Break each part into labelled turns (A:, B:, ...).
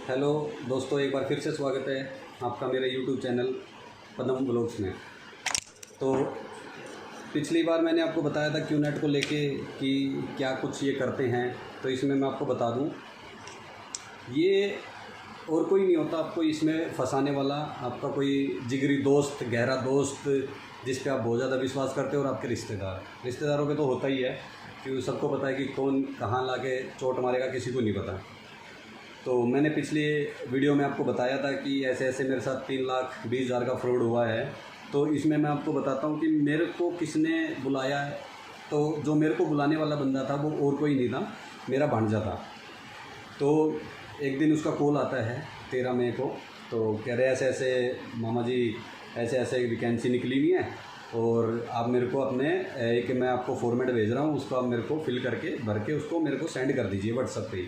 A: Hello दोस्तों, एक बार फिर से स्वागत है आपका मेरे यूट्यूब चैनल पदम ब्लॉग्स में। तो पिछली बार मैंने आपको बताया था क्यूनेट को लेके कि क्या कुछ ये करते हैं, तो इसमें मैं आपको बता दूं, ये और कोई नहीं होता आपको इसमें फंसाने वाला, आपका कोई जिगरी दोस्त, गहरा दोस्त जिस पे आप बहुत ज़्यादा विश्वास करते हो, और आपके रिश्तेदारों पे तो होता ही है कि सबको पता है कि कौन कहाँ लाके चोट मारेगा, किसी को नहीं पता। तो मैंने पिछली वीडियो में आपको बताया था कि ऐसे ऐसे मेरे साथ 3,20,000 का फ्रॉड हुआ है। तो इसमें मैं आपको बताता हूँ कि मेरे को किसने बुलाया है। तो जो मेरे को बुलाने वाला बंदा था वो और कोई नहीं था, मेरा भांजा था। तो एक दिन उसका कॉल आता है 13 मई को, तो कह रहे ऐसे ऐसे मामा जी, ऐसे ऐसे वैकेंसी निकली हुई है और आप मेरे को अपने एक मैं आपको फॉर्मेट भेज रहा हूँ, उसको आप मेरे को फिल करके भर के उसको मेरे को सेंड कर दीजिए व्हाट्सएप पे ही।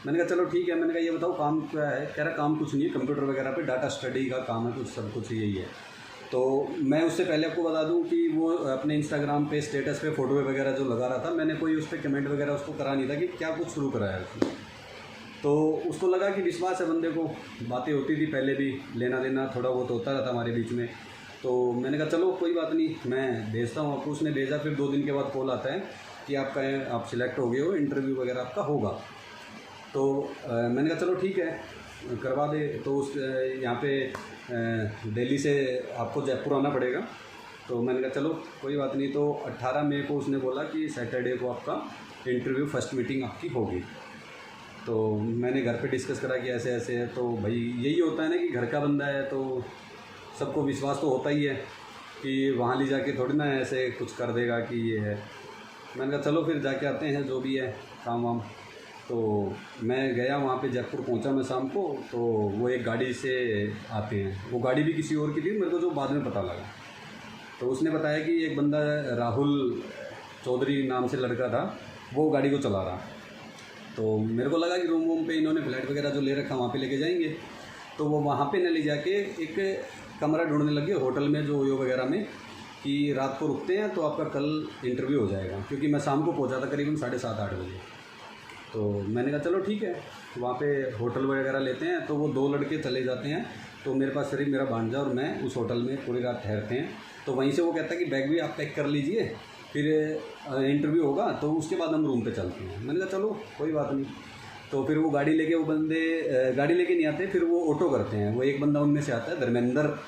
A: मैंने कहा चलो ठीक है। मैंने कहा ये बताओ काम क्या है। कह रहा काम कुछ नहीं है, कंप्यूटर वगैरह पे डाटा स्टडी का काम है, कुछ सब कुछ यही है। तो मैं उससे पहले आपको बता दूं कि वो अपने इंस्टाग्राम पे स्टेटस पे फ़ोटो वगैरह जो लगा रहा था, मैंने कोई उस पर कमेंट वगैरह उसको करा नहीं था कि क्या कुछ शुरू कराया उसने। तो उसको लगा कि विश्वास है बंदे को, बातें होती थी पहले भी, लेना देना थोड़ा बहुत होता रहता हमारे बीच में। तो मैंने कहा चलो कोई बात नहीं, मैं भेजता हूँ आपको। उसने भेजा, फिर 2 दिन के बाद कॉल आता है कि आप सिलेक्ट हो गए हो, इंटरव्यू वगैरह आपका होगा। तो मैंने कहा चलो ठीक है करवा दे। तो उस यहाँ पे दिल्ली से आपको जयपुर आना पड़ेगा। तो मैंने कहा चलो कोई बात नहीं। तो 18 मई को उसने बोला कि सैटरडे को आपका इंटरव्यू, फर्स्ट मीटिंग आपकी होगी। तो मैंने घर पे डिस्कस करा कि ऐसे ऐसे है। तो भाई यही होता है ना कि घर का बंदा है तो सबको विश्वास तो होता ही है कि वहाँ ले जाके थोड़ी ना ऐसे कुछ कर देगा कि ये है। मैंने कहा चलो फिर जाके आते हैं जो भी है काम वाम। तो मैं गया वहाँ पे, जयपुर पहुँचा मैं शाम को। तो वो एक गाड़ी से आते हैं, वो गाड़ी भी किसी और की थी मेरे को जो बाद में पता लगा। तो उसने बताया कि एक बंदा राहुल चौधरी नाम से लड़का था, वो गाड़ी को चला रहा। तो मेरे को लगा कि रूम वूम पे इन्होंने फ्लैट वगैरह जो ले रखा वहाँ पे लेके जाएंगे। तो वो वहाँ पे न ले जाके एक कमरा ढूंढने लगे होटल में, जो ओयो वगैरह में, कि रात को रुकते हैं तो आपका कल इंटरव्यू हो जाएगा। क्योंकि मैं शाम को पहुँचा था करीबन 7:30-8 बजे। तो मैंने कहा चलो ठीक है, वहाँ पे होटल वगैरह लेते हैं। तो वो 2 लड़के चले जाते हैं। तो मेरे पास सिर्फ मेरा भांजा और मैं उस होटल में पूरी रात ठहरते हैं। तो वहीं से वो कहता है कि बैग भी आप पैक कर लीजिए, फिर इंटरव्यू होगा तो उसके बाद हम रूम पे चलते हैं। मैंने कहा चलो कोई बात नहीं। तो फिर वो गाड़ी लेके, वो बंदे गाड़ी लेके नहीं आते, फिर वो ऑटो करते हैं। वो एक बंदा उनमें से आता है, धर्मेंद्र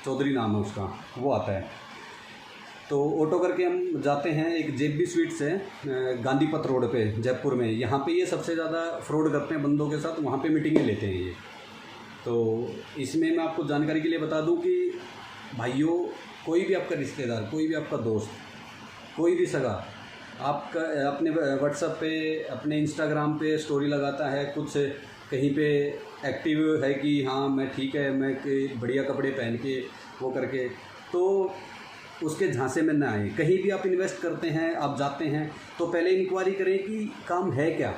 A: चौधरी नाम है उसका, वो आता है। तो ऑटो करके हम जाते हैं एक जेबी स्वीट्स है गांधीपथ रोड पे जयपुर में। यहाँ पे ये सबसे ज़्यादा फ्रॉड करते हैं बंदों के साथ, वहाँ पे मीटिंगें लेते हैं ये। तो इसमें मैं आपको जानकारी के लिए बता दूँ कि भाइयों, कोई भी आपका रिश्तेदार, कोई भी आपका दोस्त, कोई भी सगा आपका अपने व्हाट्सएप पे, अपने इंस्टाग्राम पे स्टोरी लगाता है, कुछ कहीं पे एक्टिव है कि हाँ मैं ठीक है, मैं बढ़िया कपड़े पहन के वो करके, तो उसके झांसे में ना आए। कहीं भी आप इन्वेस्ट करते हैं, आप जाते हैं, तो पहले इंक्वायरी करें कि काम है क्या,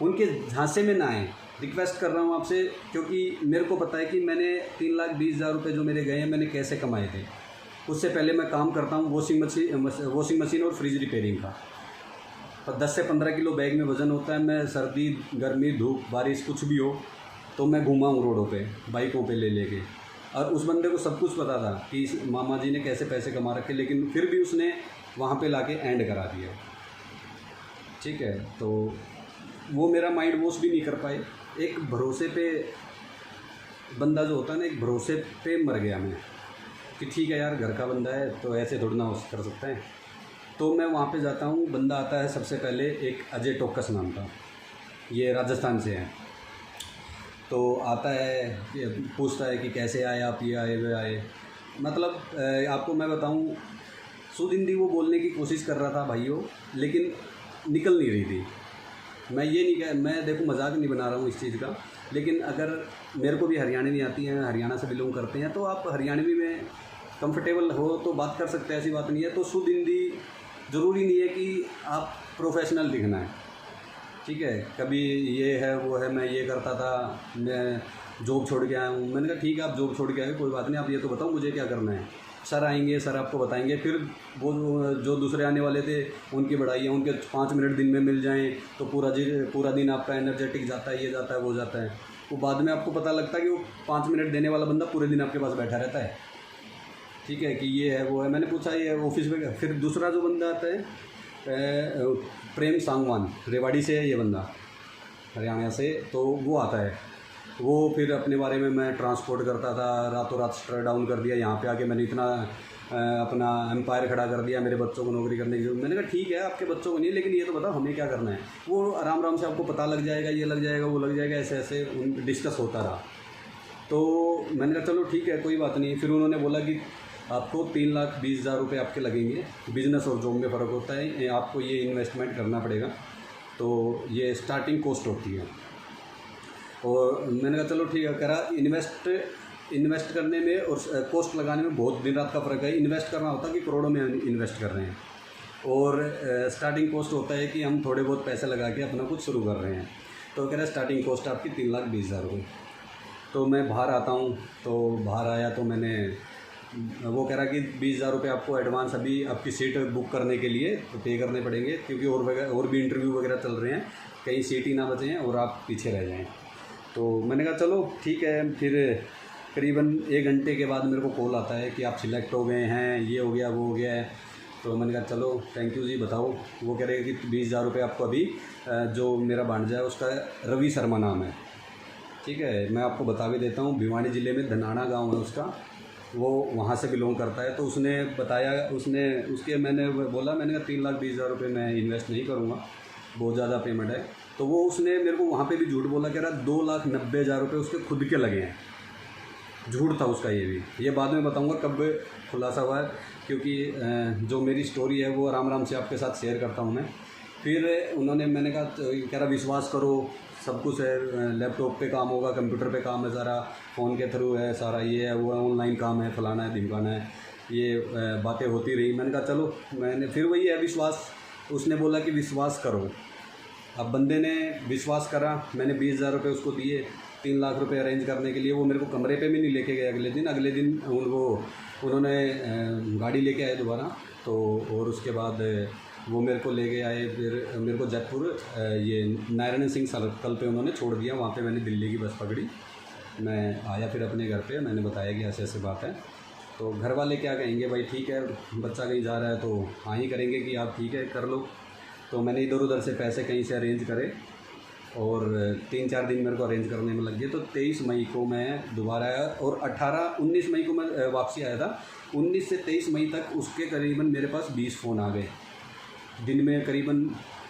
A: उनके झांसे में ना आए। रिक्वेस्ट कर रहा हूँ आपसे, क्योंकि मेरे को पता है कि मैंने 3,20,000 रुपये जो मेरे गए हैं, मैंने कैसे कमाए थे। उससे पहले मैं काम करता हूँ वॉशिंग मशीन और फ्रिज रिपेयरिंग का। तो 10 से 15 किलो बैग में वज़न होता है। मैं सर्दी, गर्मी, धूप, बारिश कुछ भी हो तो मैं घूमा हूँ रोडों पे, बाइकों पे ले लेके। और उस बंदे को सब कुछ पता था कि इस मामा जी ने कैसे पैसे कमा रखे, लेकिन फिर भी उसने वहाँ पे लाके एंड करा दिया। ठीक है, तो वो मेरा माइंड वॉश भी नहीं कर पाए। एक भरोसे पे बंदा जो होता है ना, एक भरोसे पे मर गया मैं कि ठीक है यार, घर का बंदा है तो ऐसे थोड़ा ना कर सकता है। तो मैं वहाँ पे जाता हूँ, बंदा आता है सबसे पहले, एक अजय टोकस नाम का, ये राजस्थान से है। तो आता है, पूछता है कि कैसे आए आप, ये आए वे आए। मतलब आपको मैं बताऊं, शुद्ध हिंदी वो बोलने की कोशिश कर रहा था भाइयों, लेकिन निकल नहीं रही थी। मैं ये नहीं कह, मैं देखो मजाक नहीं बना रहा हूँ इस चीज़ का, लेकिन अगर मेरे को भी हरियाणवी आती है, हरियाणा से बिलोंग करते हैं, तो आप हरियाणवी में कंफर्टेबल हो तो बात कर सकते हैं, ऐसी बात नहीं है। तो शुद्ध हिंदी ज़रूरी नहीं है कि आप प्रोफेशनल दिखना है। ठीक है, कभी ये है वो है, मैं ये करता था, मैं जॉब छोड़ के आया हूँ। मैंने कहा ठीक है, आप जॉब छोड़ के आए, कोई बात नहीं, आप ये तो बताओ मुझे क्या करना है। सर आएंगे, सर आपको बताएंगे। फिर वो जो दूसरे आने वाले थे उनकी बढ़ाई है, उनके 5 मिनट दिन में मिल जाएं तो पूरा दिन आपका एनर्जेटिक जाता है, ये जाता है वो जाता है। वो बाद में आपको पता लगता है कि वो 5 मिनट देने वाला बंदा पूरे दिन आपके पास बैठा रहता है। ठीक है कि ये है वो है। मैंने पूछा ये ऑफिस में। फिर दूसरा जो बंदा आता है प्रेम सांगवान, रेवाड़ी से है ये बंदा, हरियाणा से। तो वो आता है, वो फिर अपने बारे में, मैं ट्रांसपोर्ट करता था, रातों रात स्ट्रर डाउन कर दिया, यहाँ पे आके मैंने इतना अपना एम्पायर खड़ा कर दिया, मेरे बच्चों को नौकरी करने की जरूरत। मैंने कहा ठीक है आपके बच्चों को नहीं, लेकिन ये तो बताओ हमें क्या करना है। वो आराम आराम से आपको पता लग जाएगा, ये लग जाएगा वो लग जाएगा, ऐसे ऐसे डिस्कस होता रहा। तो मैंने कहा चलो ठीक है कोई बात नहीं। फिर उन्होंने बोला कि आपको 3,20,000 रुपये आपके लगेंगे। बिज़नेस और जॉब में फ़र्क होता है, आपको ये इन्वेस्टमेंट करना पड़ेगा, तो ये स्टार्टिंग कॉस्ट होती है। और मैंने कहा चलो ठीक है। करा इन्वेस्ट करने में और कॉस्ट लगाने में बहुत दिन रात का फ़र्क है। इन्वेस्ट करना होता है कि करोड़ों में इन्वेस्ट कर रहे हैं, और स्टार्टिंग कॉस्ट होता है कि हम थोड़े बहुत पैसे लगा के अपना कुछ शुरू कर रहे हैं। तो कह रहा है स्टार्टिंग कॉस्ट आपकी 3,20,000 रुपये। तो मैं बाहर आता हूँ, तो बाहर आया तो मैंने, वो कह रहा कि 20,000 रुपये आपको एडवांस अभी आपकी सीट बुक करने के लिए तो पे करने पड़ेंगे, क्योंकि और भी इंटरव्यू वगैरह चल रहे हैं, कहीं सीट ही ना बचें और आप पीछे रह जाएँ। तो मैंने कहा चलो ठीक है। फिर करीबन 1 घंटे के बाद मेरे को कॉल आता है कि आप सिलेक्ट हो गए हैं, ये हो गया वो हो गया है। तो मैंने कहा चलो थैंक यू जी, बताओ। वो कह रहे हैं कि 20,000 रुपये आपको अभी, जो मेरा भांजा है उसका रवि शर्मा नाम है, ठीक है, मैं आपको बता भी देता हूँ। भिवानी ज़िले में धनाना गांव है उसका, वो वहाँ से बिलोंग करता है। तो उसने बताया, मैंने बोला, मैंने कहा 3,20,000 रुपये मैं इन्वेस्ट नहीं करूँगा, बहुत ज़्यादा पेमेंट है। तो वो उसने मेरे को वहाँ पे भी झूठ बोला, कह रहा 2,90,000 रुपये उसके खुद के लगे हैं। झूठ था उसका ये भी, ये बाद में बताऊँगा कब खुलासा हुआ है, क्योंकि जो मेरी स्टोरी है वो आराम आराम से आपके साथ शेयर करता हूँ मैं। फिर उन्होंने, मैंने कहा, कह रहा विश्वास करो, सब कुछ है, लैपटॉप पे काम होगा, कंप्यूटर पे काम है सारा, फ़ोन के थ्रू है सारा, ये है वो है, ऑनलाइन काम है, फलाना है ढिमकाना है, ये बातें होती रही। मैंने कहा चलो, मैंने फिर वही है विश्वास। उसने बोला कि विश्वास करो। अब बंदे ने विश्वास करा, मैंने 20,000 रुपये उसको दिए 3 लाख रुपए अरेंज करने के लिए। वो मेरे को कमरे पे भी नहीं लेके गए अगले दिन उन्होंने गाड़ी लेके आए दोबारा। तो और उसके बाद वो मेरे को लेके आए, फिर मेरे को जयपुर ये नारायण सिंह सर्कल पे उन्होंने छोड़ दिया। वहाँ पे मैंने दिल्ली की बस पकड़ी, मैं आया फिर अपने घर पे। मैंने बताया कि ऐसे ऐसे बात है। तो घर वाले क्या कहेंगे, भाई ठीक है बच्चा कहीं जा रहा है तो हाँ ही करेंगे कि आप ठीक है कर लो। तो मैंने इधर उधर से पैसे कहीं से अरेंज करे और 3-4 दिन मेरे को अरेंज करने में लग गए। तो 23 मई को मैं दोबारा आया और 19 मई को मैं वापसी आया था। 19 से 23 मई तक उसके करीबन मेरे पास 20 फ़ोन आ गए। दिन में करीबन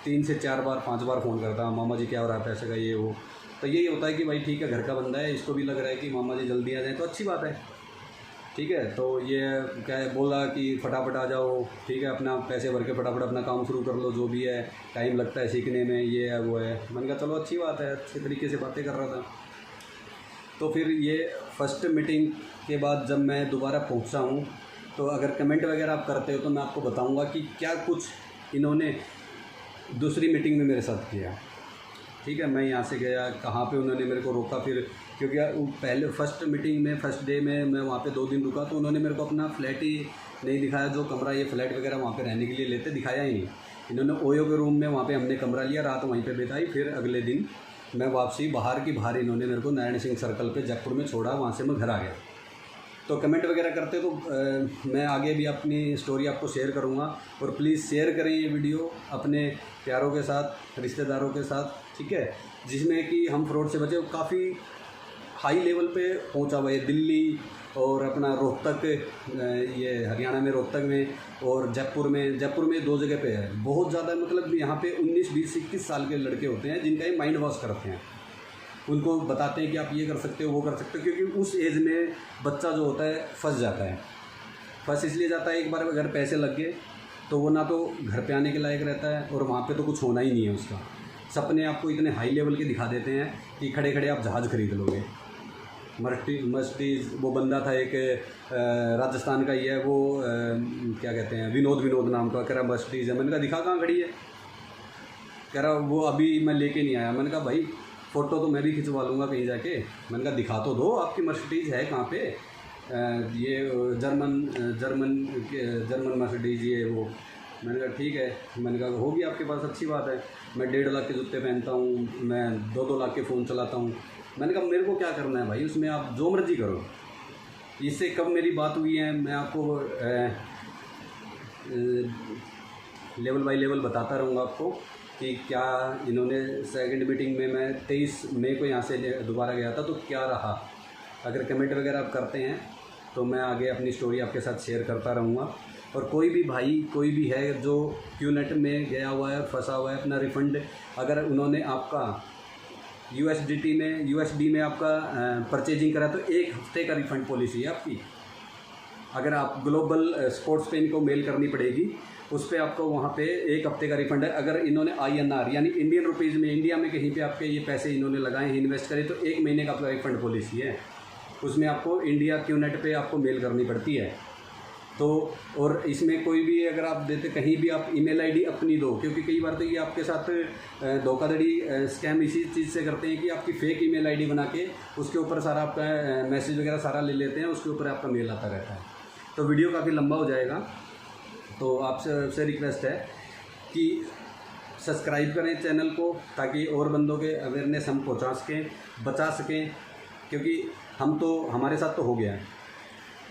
A: 3 से 4 बार 5 बार फ़ोन करता, मामा जी क्या हो रहा है, पैसे का ये वो। तो यही होता है कि भाई ठीक है घर का बंदा है, इसको भी लग रहा है कि मामा जी जल्दी आ जाएँ तो अच्छी बात है, ठीक है। तो ये क्या है, बोला कि फटाफट आ जाओ, ठीक है, अपना पैसे भर के फटाफट अपना काम शुरू कर लो, जो भी है, टाइम लगता है सीखने में, ये है वो है। मैंने कहा चलो अच्छी बात है, अच्छे तरीके से बातें कर रहा था। तो फिर ये फर्स्ट मीटिंग के बाद जब मैं दोबारा पहुंचा हूं, तो अगर कमेंट वगैरह आप करते हो तो मैं आपको बताऊंगा कि क्या कुछ इन्होंने दूसरी मीटिंग में मेरे साथ किया, ठीक है। मैं यहाँ से गया, कहाँ पे उन्होंने मेरे को रोका, फिर क्योंकि पहले फर्स्ट मीटिंग में फर्स्ट डे में मैं वहाँ पे 2 दिन रुका, तो उन्होंने मेरे को अपना फ्लैट ही नहीं दिखाया, जो कमरा ये फ्लैट वगैरह वहाँ पे रहने के लिए लेते, दिखाया ही नहीं। इन्होंने ओयो के रूम में वहाँ पे हमने कमरा लिया, रात वहीं पे बिताई। फिर अगले दिन मैं वापसी बाहर की बाहर इन्होंने मेरे को नारायण सिंह सर्कल पे जयपुर में छोड़ा, वहाँ से मैं घर आ गया। तो कमेंट वगैरह करते तो मैं आगे भी अपनी स्टोरी आपको शेयर करूँगा। और प्लीज़ शेयर करें ये वीडियो अपने प्यारों के साथ, रिश्तेदारों के साथ, ठीक है, जिसमें कि हम फ्रॉड से बचे। काफ़ी हाई लेवल पे पहुंचा हुआ है दिल्ली और अपना रोहतक, ये हरियाणा में रोहतक में, और जयपुर में 2 जगह पे है। बहुत ज़्यादा मतलब यहाँ पे 19, 20, 21 साल के लड़के होते हैं जिनका ये माइंड वॉश करते हैं। उनको बताते हैं कि आप ये कर सकते हो वो कर सकते हो, क्योंकि उस एज में बच्चा जो होता है फंस जाता है। फंस इसलिए जाता है, एक बार अगर पैसे लग गए तो वो ना तो घर पे आने के लायक रहता है और वहाँ पे तो कुछ होना ही नहीं है उसका। सपने आपको इतने हाई लेवल के दिखा देते हैं कि खड़े खड़े आप जहाज़ खरीद लोगे। मर्सिडीज़, वो बंदा था एक राजस्थान का ही है, वो क्या कहते हैं, विनोद नाम का, कह रहा मर्सिडीज़ है। मैंने कहा दिखा कहाँ खड़ी है, कह रहा वो अभी मैं लेके नहीं आया। मैंने कहा भाई फ़ोटो तो मैं भी खिंचवा लूँगा कहीं जाके। मैंने कहा दिखा तो दो आपकी मर्सिडीज़ है कहाँ पे। ये जर्मन मर्सिडीज ये वो। मैंने कहा ठीक है, मैंने कहा होगी आपके पास, अच्छी बात है। मैं 1.5 लाख के जूते पहनता हूँ, मैं 2-2 लाख के फ़ोन चलाता हूँ। मैंने कहा मेरे को क्या करना है भाई, उसमें आप जो मर्ज़ी करो। इससे कब मेरी बात हुई है मैं आपको लेवल बाय लेवल बताता रहूँगा आपको कि क्या इन्होंने सेकंड मीटिंग में, मैं 23 मई को यहाँ से दोबारा गया था, तो क्या रहा। अगर कमेंट वगैरह आप करते हैं तो मैं आगे अपनी स्टोरी आपके साथ शेयर करता रहूँगा। और कोई भी भाई कोई भी है जो QNet में गया हुआ है, फंसा हुआ है, अपना रिफ़ंड अगर उन्होंने आपका USD में आपका परचेजिंग करा तो 1 हफ्ते का रिफ़ंड पॉलिसी है आपकी। अगर आप ग्लोबल स्पोर्ट्स पे इनको मेल करनी पड़ेगी, उस पर आपको वहाँ पे 1 हफ्ते का रिफ़ंड है। अगर इन्होंने INR यानी इंडियन रुपीज़ में, इंडिया में कहीं पे आपके ये पैसे इन्होंने लगाए हैं, इन्वेस्ट करें, तो 1 महीने का आपका रिफ़ंड पॉलिसी है। उसमें आपको इंडिया QNet पे आपको मेल करनी पड़ती है। तो और इसमें कोई भी अगर आप देते, कहीं भी आप ईमेल आईडी अपनी दो, क्योंकि कई बार तो ये आपके साथ धोखाधड़ी स्कैम इसी चीज़ से करते हैं कि आपकी फ़ेक ईमेल आईडी बना के उसके ऊपर सारा आपका मैसेज वगैरह सारा ले लेते हैं, उसके ऊपर आपका मेल आता रहता है। तो वीडियो काफ़ी लंबा हो जाएगा, तो आपसे रिक्वेस्ट है कि सब्सक्राइब करें चैनल को, ताकि और बंदों के अवेयरनेस हम पहुँचा सकें, बचा सकें, क्योंकि हमारे साथ तो हो गया है।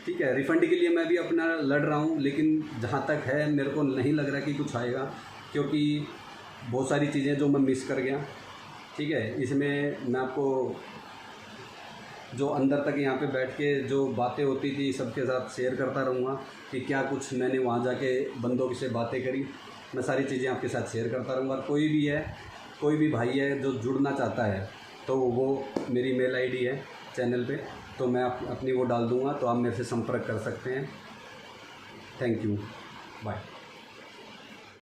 A: ठीक है, रिफ़ंड के लिए मैं भी अपना लड़ रहा हूँ, लेकिन जहाँ तक है मेरे को नहीं लग रहा कि कुछ आएगा, क्योंकि बहुत सारी चीज़ें जो मैं मिस कर गया। ठीक है, इसमें मैं आपको जो अंदर तक यहाँ पे बैठ के जो बातें होती थी सबके साथ शेयर करता रहूँगा कि क्या कुछ मैंने वहाँ जाके बंदों से बातें करी, मैं सारी चीज़ें आपके साथ शेयर करता रहूँगा। कोई भी है, कोई भी भाई है जो जुड़ना चाहता है, तो वो मेरी मेल आईडी है चैनल पे, तो मैं अपनी वो डाल दूँगा, तो आप मेरे से संपर्क कर सकते हैं। Thank you, bye.